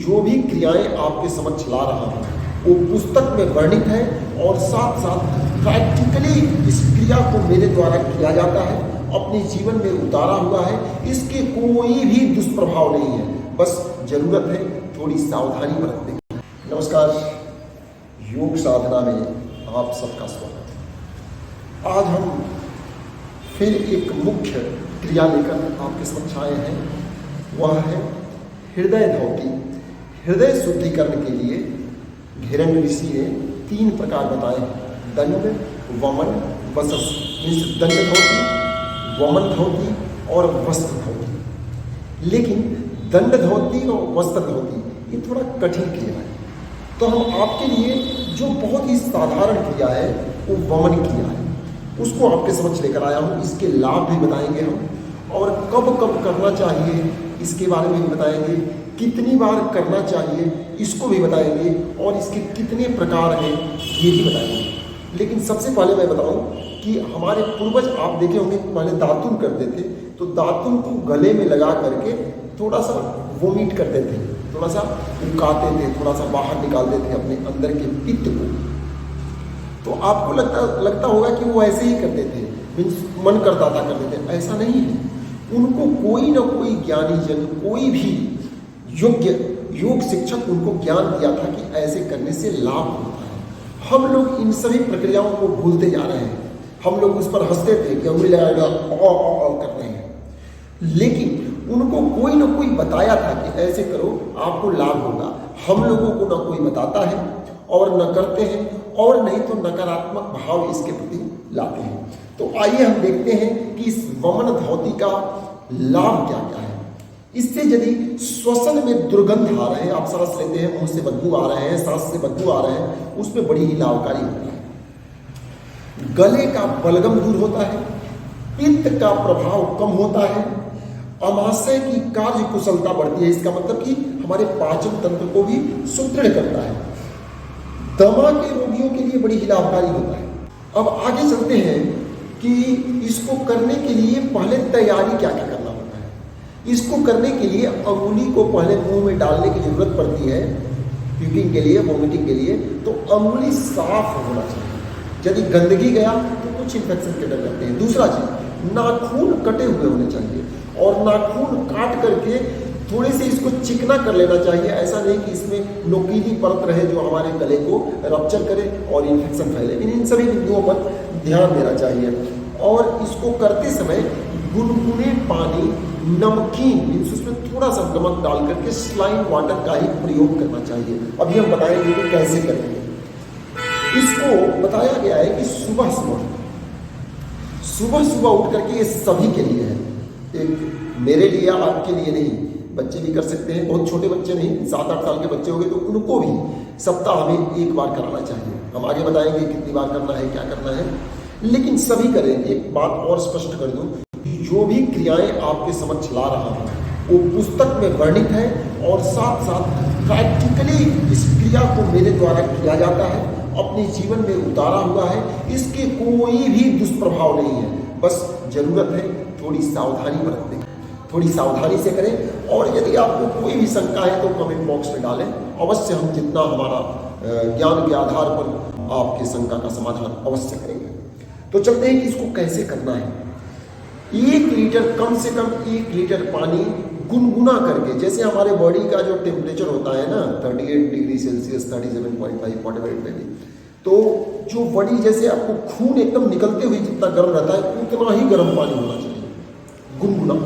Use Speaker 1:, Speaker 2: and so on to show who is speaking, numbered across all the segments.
Speaker 1: जो भी क्रियाएं आपके समक्ष ला रहा हूं वो पुस्तक में वर्णित है और साथ साथ प्रैक्टिकली इस क्रिया को मेरे द्वारा किया जाता है, अपने जीवन में उतारा हुआ है। इसके कोई भी दुष्प्रभाव नहीं है, बस जरूरत है थोड़ी सावधानी बरतने की। नमस्कार, योग साधना में आप सबका स्वागत है। आज हम फिर एक मुख्य क्रिया लेकर आपके समक्ष आए हैं, वह है हृदय धौती। हृदय शुद्धिकरण के लिए घिरंग ऋषि ने 3 प्रकार बताए हैं: दंड, वमन, वसस। दंड धौती, वमन धौती और वस्त्र धौती। लेकिन दंड धौती और वस्त्र धौती ये थोड़ा कठिन क्रिया है, तो हम आपके लिए जो बहुत ही साधारण क्रिया है वो वमन क्रिया है, उसको आपके समक्ष लेकर आया हूँ। इसके लाभ भी बताएंगे हम, और कब कब करना चाहिए इसके बारे में भी बताएंगे, कितनी बार करना चाहिए इसको भी बताएंगे, और इसके कितने प्रकार हैं ये भी बताएंगे। लेकिन सबसे पहले मैं बताऊं कि हमारे पूर्वज आप देखे होंगे पहले दातुन करते थे, तो दातुन को गले में लगा करके थोड़ा सा वोमिट करते थे, थोड़ा सा उकाते थे, थोड़ा सा बाहर निकालते थे अपने अंदर के पित्त को। तो आपको लगता होगा कि वो ऐसे ही करते थे, मीन्स मन करता था करते थे। ऐसा नहीं है, उनको कोई ना कोई ज्ञानी जन, कोई भी योग्य योग शिक्षक उनको ज्ञान दिया था कि ऐसे करने से लाभ होता है। हम लोग इन सभी प्रक्रियाओं को भूलते जा रहे हैं। हम लोग उस पर हंसते थे कि उंगली लगाएगा कर रहे हैं, लेकिन उनको कोई ना कोई बताया था कि ऐसे करो आपको लाभ होगा। हम लोगों को ना कोई बताता है और न करते हैं, और नहीं तो नकारात्मक भाव इसके प्रति लाते हैं। तो आइए हम देखते हैं कि इस वमन धौती का लाभ क्या क्या है। इससे यदि श्वसन में दुर्गंध आ रहे हैं, आप सांस लेते हैं मुंह से बदबू आ रहे हैं, सांस से बदबू आ रहे हैं, उसमें बड़ी ही लाभकारी होता है। गले का बलगम दूर होता है, पित्त का प्रभाव कम होता है, अमाशय की कार्य कुशलता बढ़ती है। इसका मतलब कि हमारे पाचन तंत्र को भी सुदृढ़ करता है। दमा के रोगियों के लिए बड़ी ही लाभकारी होता है। अब आगे चलते हैं कि इसको करने के लिए पहले तैयारी क्या क्या करना होता है। इसको करने के लिए अंगुली को पहले मुंह में डालने की जरूरत पड़ती है, प्यूकिंग के लिए, वोमिटिंग के लिए। तो अंगुली साफ होना चाहिए, यदि गंदगी गया तो कुछ इन्फेक्शन के डर लगते हैं। दूसरा चीज, नाखून कटे हुए होने चाहिए, और नाखून काट करके थोड़े से इसको चिकना कर लेना चाहिए। ऐसा नहीं कि इसमें नोकीली परत रहे जो हमारे गले को रप्चर करे और इन्फेक्शन फैले। इन सभी बिंदुओं पर ध्यान देना चाहिए। और इसको करते समय गुनगुने पानी, नमकीन मीन्स उसमें थोड़ा सा नमक डाल करके स्लाइन वाटर का ही प्रयोग करना चाहिए। अभी हम बताएंगे कि कैसे करेंगे। इसको बताया गया है कि सुबह सुबह उठ करके, ये सभी के लिए है, एक मेरे लिए, आपके लिए नहीं, बच्चे भी कर सकते हैं। बहुत छोटे बच्चे नहीं, 7-8 साल के बच्चे हो गए तो उनको भी सप्ताह में 1 बार कराना चाहिए। हम आगे बताएंगे कितनी बार करना है, क्या करना है, लेकिन सभी करें। एक बात और स्पष्ट कर दूं, जो भी क्रियाएं आपके समक्ष ला रहा हूं वो पुस्तक में वर्णित है, और साथ साथ प्रैक्टिकली इस क्रिया को मेरे द्वारा किया जाता है, अपने जीवन में उतारा हुआ है। इसके कोई भी दुष्प्रभाव नहीं है, बस जरूरत है थोड़ी सावधानी बरतने की। थोड़ी सावधानी से करें, और यदि आपको कोई भी शंका है तो कमेंट बॉक्स में डालें। अवश्य हम जितना हमारा ज्ञान के आधार पर आपकी शंका का समाधान अवश्य करेंगे। तो चलते हैं कि इसको कैसे करना है। 1 लीटर, कम से कम 1 लीटर पानी गुनगुना करके, जैसे हमारे बॉडी का जो टेम्परेचर होता है ना 38 डिग्री सेल्सियस, 37.5, 48 में भी, तो जो बॉडी जैसे आपको खून एकदम निकलते हुए जितना गर्म रहता है उतना ही गर्म पानी होना चाहिए, गुनगुना।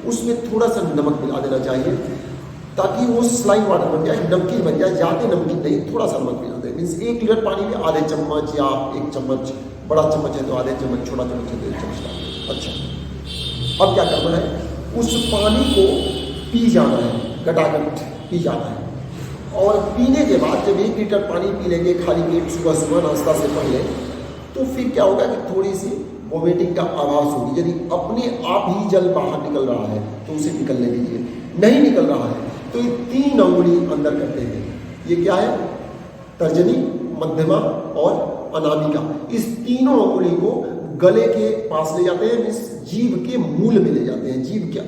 Speaker 1: उसमें थोड़ा सा नमक मिला देना चाहिए ताकि वो स्लाइन वाटर बन जाए, नमकीन बन जाए। ज़्यादा नमकीन नहीं, थोड़ा सा नमक मिला दें। मीन्स 1 लीटर पानी में आधे चम्मच या 1 चम्मच, बड़ा चम्मच है तो आधे चम्मच, छोटा चम्मच है तो 1 चम्मच डालें। अच्छा, अब क्या करना है, उस पानी को पी जाना है, गटागट पी जाना है। और पीने के बाद जब 1 लीटर पानी पी लेंगे खाली पेट सुबह नाश्ता से पहले, तो फिर क्या होगा कि थोड़ी सी वोमिटिंग का आभास होगी। यदि अपने आप ही जल बाहर निकल रहा है तो उसे निकलने दीजिए, नहीं निकल रहा है तो ये 3 अंगुली अंदर करते हैं। ये क्या है, तर्जनी, मध्यमा और अनामिका। इस तीनों अंगुली को गले के पास ले जाते हैं, इस जीभ के मूल में ले जाते हैं। जीभ के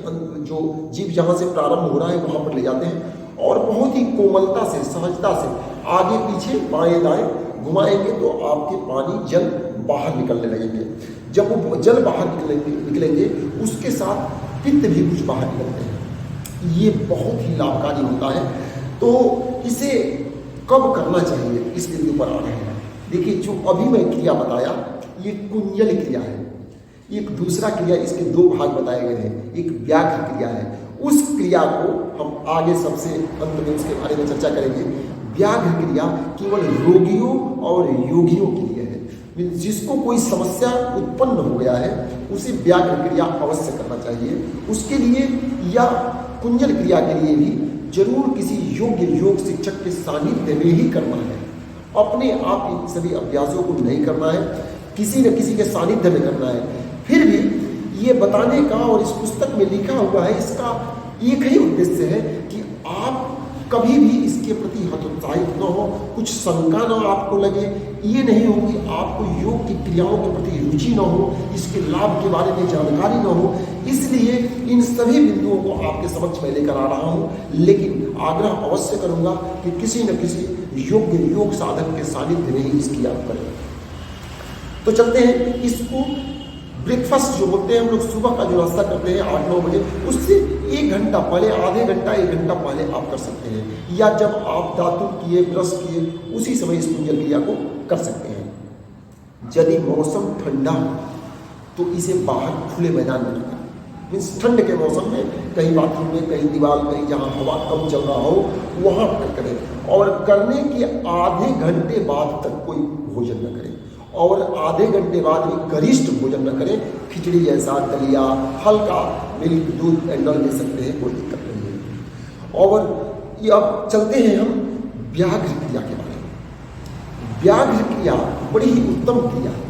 Speaker 1: जो जीभ जहाँ से प्रारंभ हो रहा है वहाँ पर ले जाते हैं, और बहुत ही कोमलता से, सहजता से आगे पीछे बाएं दाएं घुमाएंगे तो आपके पानी जल बाहर निकलने लगेंगे। जब वो जल बाहर निकलेंगे उसके साथ पित्त भी कुछ बाहर निकलते हैं। ये बहुत ही लाभकारी होता है। तो इसे कब करना चाहिए इस बिंदु पर आ रहे हैं। देखिए, जो अभी मैं क्रिया बताया ये कुंजल क्रिया है। एक दूसरा क्रिया, इसके दो भाग बताए गए हैं। एक व्याघ्र क्रिया है, उस क्रिया को हम आगे सबसे अंत में उसके बारे में चर्चा करेंगे। व्याघ्र क्रिया केवल रोगियों और योगियों के लिए है। जिसको कोई समस्या उत्पन्न हो गया है उसे व्याघ्र क्रिया अवश्य करना चाहिए। उसके लिए या कुंजल क्रिया के लिए भी जरूर किसी योग्य योग शिक्षक के सानिध्य में ही करना है। अपने आप इन सभी अभ्यासों को नहीं करना है, किसी न किसी के सानिध्य में करना है। फिर भी ये बताने का और इस पुस्तक में लिखा हुआ है, इसका एक ही उद्देश्य है कि आप कभी भी इसके प्रति हतोत्साहित न हो, कुछ शंका न आपको लगे, ये नहीं हो कि आपको योग की क्रियाओं के प्रति रुचि न हो, इसके लाभ के बारे में जानकारी न हो। इसलिए इन सभी बिंदुओं को आपके समक्ष मैं लेकर आ रहा हूँ, लेकिन आग्रह अवश्य करूँगा कि किसी न किसी योग्य योग साधक के सानिध्य में ही इसकी आप करें। तो चलते हैं, इसको ब्रेकफास्ट जो बोलते हैं हम लोग, सुबह का जो नाश्ता करते हैं 8-9 बजे, उससे 1 घंटा पहले, आधे घंटा 1 घंटा पहले आप कर सकते हैं। या जब आप दातुन किए, ब्रश किए, उसी समय इस कुंजल क्रिया को कर सकते हैं। यदि मौसम ठंडा हो तो इसे बाहर खुले मैदान में करें। मीन्स ठंड के मौसम में कहीं बाथरूम में, कहीं दीवार में, जहाँ हवा कम चल रहा हो वहाँ पर करें। और करने के आधे घंटे बाद तक कोई भोजन न करें, और आधे घंटे बाद भी गरिष्ठ भोजन न करें। खिचड़ी जैसा, दलिया, हल्का मिल्क, दूध एंडल ले सकते हैं, कोई दिक्कत नहीं है। और ये अब चलते हैं हम व्याघ्र क्रिया के बारे में। व्याघ्र क्रिया बड़ी ही उत्तम क्रिया है।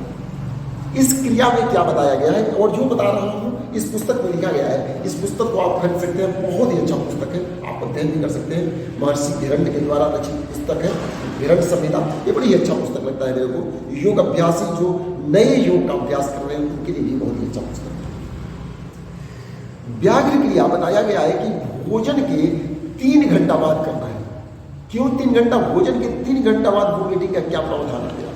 Speaker 1: इस क्रिया में क्या बताया गया है और जो बता रहा हूँ इस पुस्तक में लिखा गया है। इस पुस्तक को आप खरीद सकते हैं, बहुत ही अच्छा पुस्तक है, आप अध्ययन भी कर सकते हैं। महर्षि हिरण्य के द्वारा रचित पुस्तक है हिरण्य संहिता। ये बड़ी अच्छा पुस्तक लगता है मेरे को। योग अभ्यासी जो नए योग का अभ्यास कर रहे हैं उनके लिए भी बहुत ही अच्छा पुस्तक है। व्याघ्र क्रिया बताया गया है कि भोजन के 3 घंटा बाद करना है। क्यों 3 घंटा? भोजन के 3 घंटा बाद वोमिटिंग का क्या प्रावधान आ गया?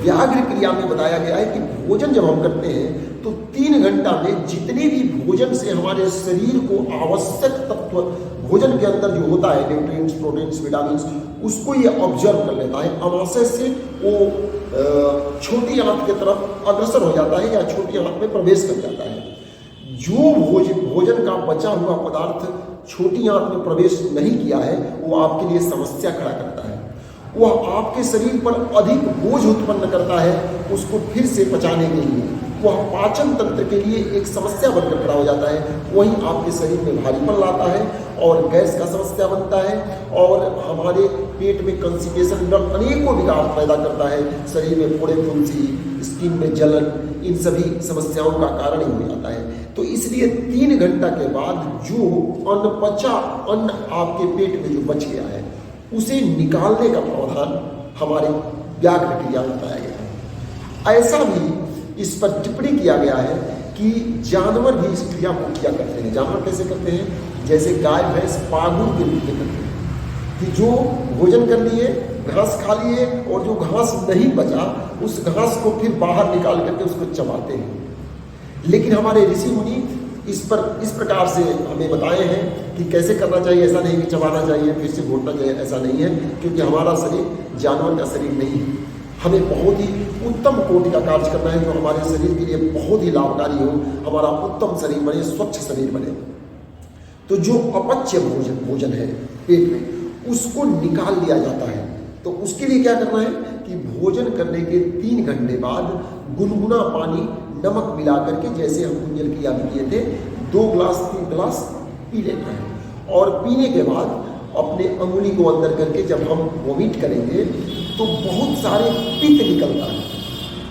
Speaker 1: व्याघ्र क्रिया में बताया गया है कि भोजन जब हम करते हैं तो 3 घंटा में जितने भी भोजन से हमारे शरीर को आवश्यक तत्व भोजन के अंदर जो होता है, न्यूट्रिएंट्स, प्रोटीन्स, विटामिन्स, उसको ये ऑब्जर्व कर लेता है। अमाशय से वो छोटी आंत की तरफ अग्रसर हो जाता है या छोटी आंत में प्रवेश कर जाता है। जो भोजन का बचा हुआ पदार्थ छोटी आंत में प्रवेश नहीं किया है वो आपके लिए समस्या खड़ा करता है। वह आपके शरीर पर अधिक बोझ उत्पन्न करता है। उसको फिर से पचाने के लिए वह पाचन तंत्र के लिए एक समस्या बनकर खड़ा हो जाता है। वहीं आपके शरीर में भारीपन लाता है और गैस का समस्या बनता है और हमारे पेट में कंस्टिपेशन अनेकों विकार पैदा करता है। शरीर में फोड़े फुंसी, स्किन में जलन, इन सभी समस्याओं का कारण ही हो जाता है। तो इसलिए 3 घंटा के बाद जो अनपचा अन्न आपके पेट में जो बच गया है उसे निकालने का प्रावधान हमारे व्याघ्र क्रिया में बताया गया है। ऐसा भी इस पर टिप्पणी किया गया है कि जानवर भी इस क्रिया को किया करते हैं। जानवर कैसे करते हैं? जैसे गाय भैंस पागुर के रूप में करते हैं कि जो भोजन कर लिए, घास खा लिए और जो घास नहीं बचा उस घास को फिर बाहर निकाल करके उसको चबाते हैं। लेकिन हमारे ऋषि मुनि इस प्रकार से हमें बताए हैं कि कैसे करना चाहिए। ऐसा नहीं कि चबाना चाहिए फिर से घोटना चाहिए, ऐसा नहीं है, क्योंकि हमारा शरीर जानवर का शरीर नहीं है। हमें बहुत ही उत्तम कोटि का कार्य करना है जो हमारे शरीर के लिए बहुत ही लाभकारी हो, हमारा उत्तम शरीर बने, स्वच्छ शरीर बने। तो जो अपच्य भोजन है पेट में उसको निकाल लिया जाता है। तो उसके लिए क्या करना है कि भोजन करने के 3 घंटे बाद गुनगुना पानी नमक मिला करके, जैसे हम कुंजल क्रिया में किए थे, 2 ग्लास 3 ग्लास पी लेना है। और पीने के बाद अपने अंगुली को अंदर करके जब हम वोमिट करेंगे तो बहुत सारे पित्त निकलता है।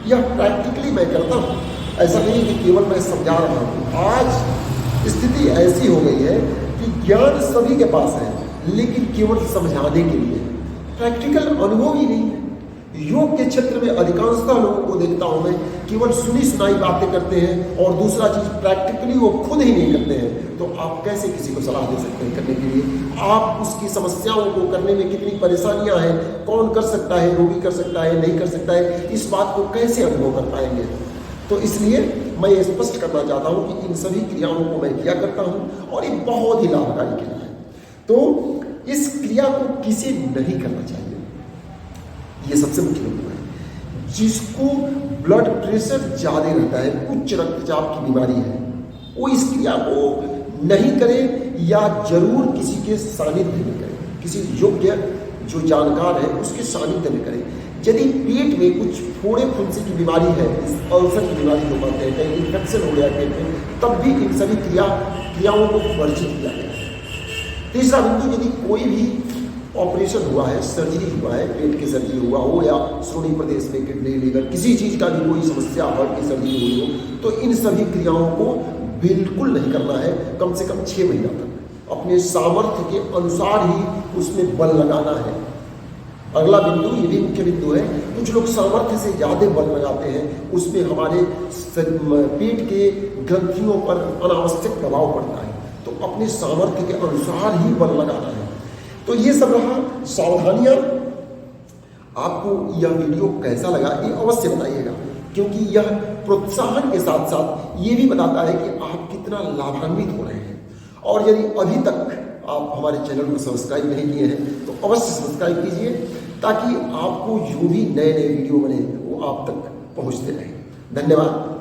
Speaker 1: यह प्रैक्टिकली मैं करता हूँ, ऐसा नहीं कि केवल मैं समझा रहा हूँ। आज स्थिति ऐसी हो गई है कि ज्ञान सभी के पास है लेकिन केवल समझाने के लिए, प्रैक्टिकल अनुभव ही नहीं है। योग के क्षेत्र में अधिकांशतः लोगों को देखता हूं मैं केवल सुनी सुनाई बातें करते हैं और दूसरा चीज प्रैक्टिकली वो खुद ही नहीं करते हैं। तो आप कैसे किसी को सलाह दे सकते हैं करने के लिए? आप उसकी समस्याओं को करने में कितनी परेशानियां हैं, कौन कर सकता है, रोगी कर सकता है, नहीं कर सकता है, इस बात को कैसे अनुभव कर पाएंगे? तो इसलिए मैं ये स्पष्ट करना चाहता हूं कि इन सभी क्रियाओं को मैं किया करता हूं और ये बहुत ही लाभकारी क्रिया है। तो इस क्रिया को किसे नहीं करना चाहिए, ये सबसे मुख्य बिंदु है। जिसको ब्लड प्रेशर ज्यादा रहता है, उच्च रक्तचाप की बीमारी है, वो इस क्रिया को नहीं करे या जरूर किसी के सानिध्य में करे, किसी योग्य जो जानकार है उसके सानिध्य में करे। यदि पेट में कुछ फोड़े फुंसी की बीमारी है, अल्सर की बीमारी जो कहते हैं, कहीं इन्फेक्शन हो गया पेट में, तब भी इन सभी क्रियाओं को वर्जित किया गया है। तीसरा बिंदु, यदि कोई भी ऑपरेशन हुआ है, सर्जरी हुआ है, पेट की सर्जरी हुआ हो या श्रोणि प्रदेश में किडनी, लीवर, किसी चीज का भी कोई समस्या हार्ट की सर्जरी हुई हो, तो इन सभी क्रियाओं को बिल्कुल नहीं करना है। कम से कम 6 महीना तक अपने सामर्थ्य के अनुसार ही उसमें बल लगाना है। अगला बिंदु, ये भी मुख्य बिंदु है, कुछ लोग सामर्थ्य से ज्यादा बल लगाते हैं, उसमें हमारे पेट के ग्रंथियों पर अनावश्यक दबाव पड़ता है। तो अपने सामर्थ्य के अनुसार ही बल लगाना है। तो ये सब रहा सावधानियां। आपको यह वीडियो कैसा लगा ये अवश्य बताइएगा, क्योंकि यह प्रोत्साहन के साथ साथ ये भी बताता है कि आप कितना लाभान्वित हो रहे हैं। और यदि अभी तक आप हमारे चैनल को सब्सक्राइब नहीं किए हैं तो अवश्य सब्सक्राइब कीजिए, ताकि आपको जो भी नए नए वीडियो बने वो आप तक पहुंचते रहें। धन्यवाद।